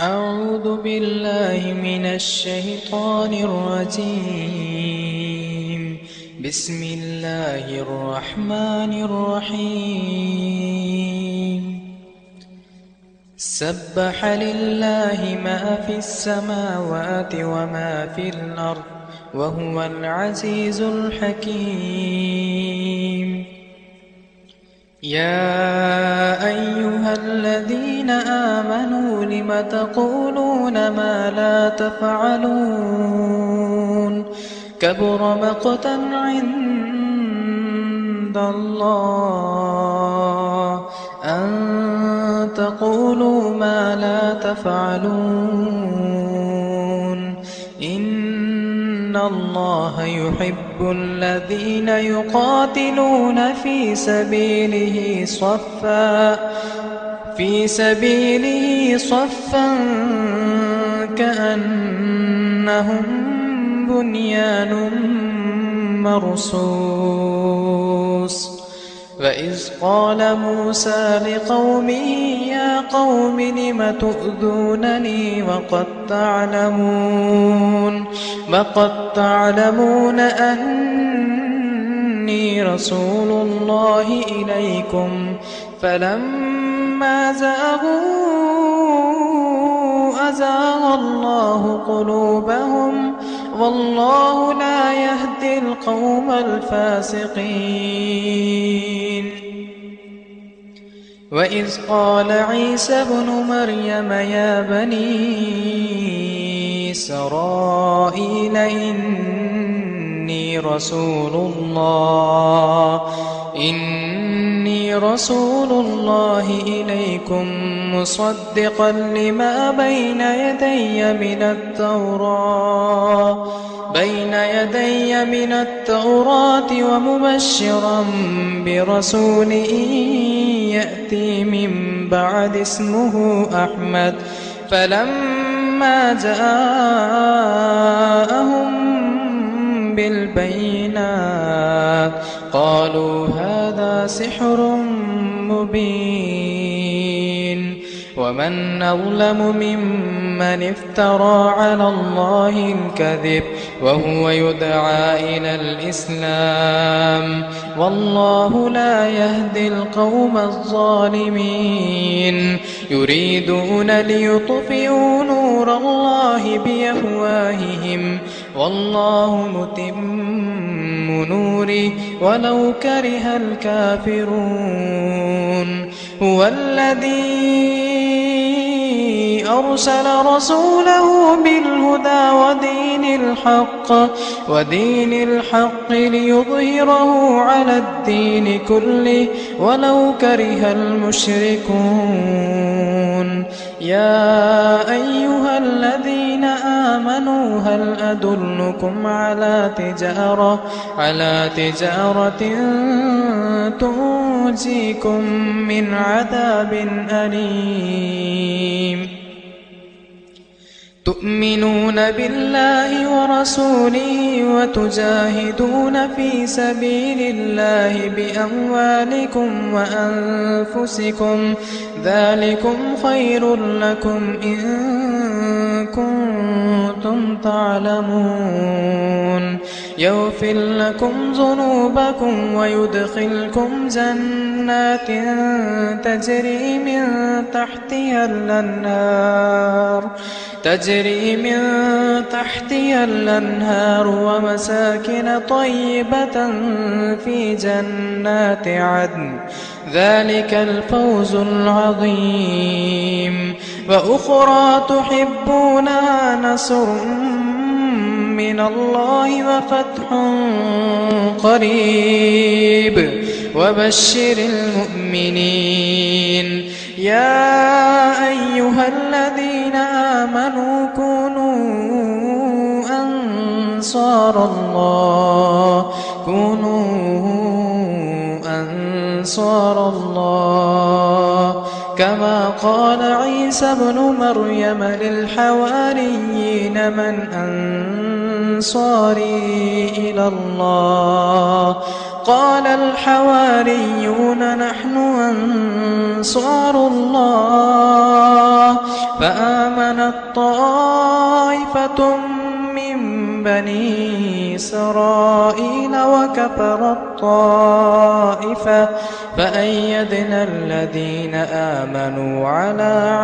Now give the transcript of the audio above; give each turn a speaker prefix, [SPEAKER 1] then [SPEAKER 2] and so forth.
[SPEAKER 1] أعوذ بالله من الشيطان الرجيم. بسم الله الرحمن الرحيم. سبح لله ما في السماوات وما في الأرض وهو العزيز الحكيم. يا أيها الذين آمنوا لم تقولون ما لا تفعلون؟ كبر مقتا عند الله أن تقولوا ما لا تفعلون. إن الله يحب الذين يقاتلون في سبيله صفا كأنهم بنيان مرصوص. وإذ قال موسى لقومه يا قوم لم تؤذونني وقد تعلمون أني رسول الله إليكم فلما زاغوا أزاغ الله قلوبهم والله لا يهدي القوم الفاسقين. وإذ قال عيسى ابن مريم يا بني إسرائيل إني رسول الله إليكم مصدقا لما بين يدي من التوراة ومبشرا برسول يأتي من بعد اسمه أحمد. فلما جاءهم بالبينات قالوا هذا سحر مبين. ومن أظلم ممن افترى على الله الكذب وهو يدعى إلى الإسلام والله لا يهدي القوم الظالمين. يريدون ليطفئوا نور الله بأفواههم والله متم نوره ولو كره الكافرون. هو الذي أرسل رسوله بالهدى ودين الحق ليظهره على الدين كله ولو كره المشركون. يا أيها الذين آمنوا هل أدلكم على تجارة تنجيكم من عذاب أليم؟ تؤمنون بالله ورسوله وتجاهدون في سبيل الله بأموالكم وأنفسكم ذلكم خير لكم إن كنتم تعلمون. يغفر لكم ذنوبكم ويدخلكم جنات تجري من تحتها الأنهار ومساكن طيبة في جنات عدن ذلك الفوز العظيم. وأخرى تحبونها نصر من الله وفتح قريب وبشر المؤمنين. يا أيها الذين آمنوا كونوا أنصار الله كما قال عيسى ابن مريم للحواريين من أنصاري إلى الله قال الحواريون نحن أنصار الله فآمنت طائفة من بني إسرائيل وكفرت طائفة فأيدنا الذين آمنوا على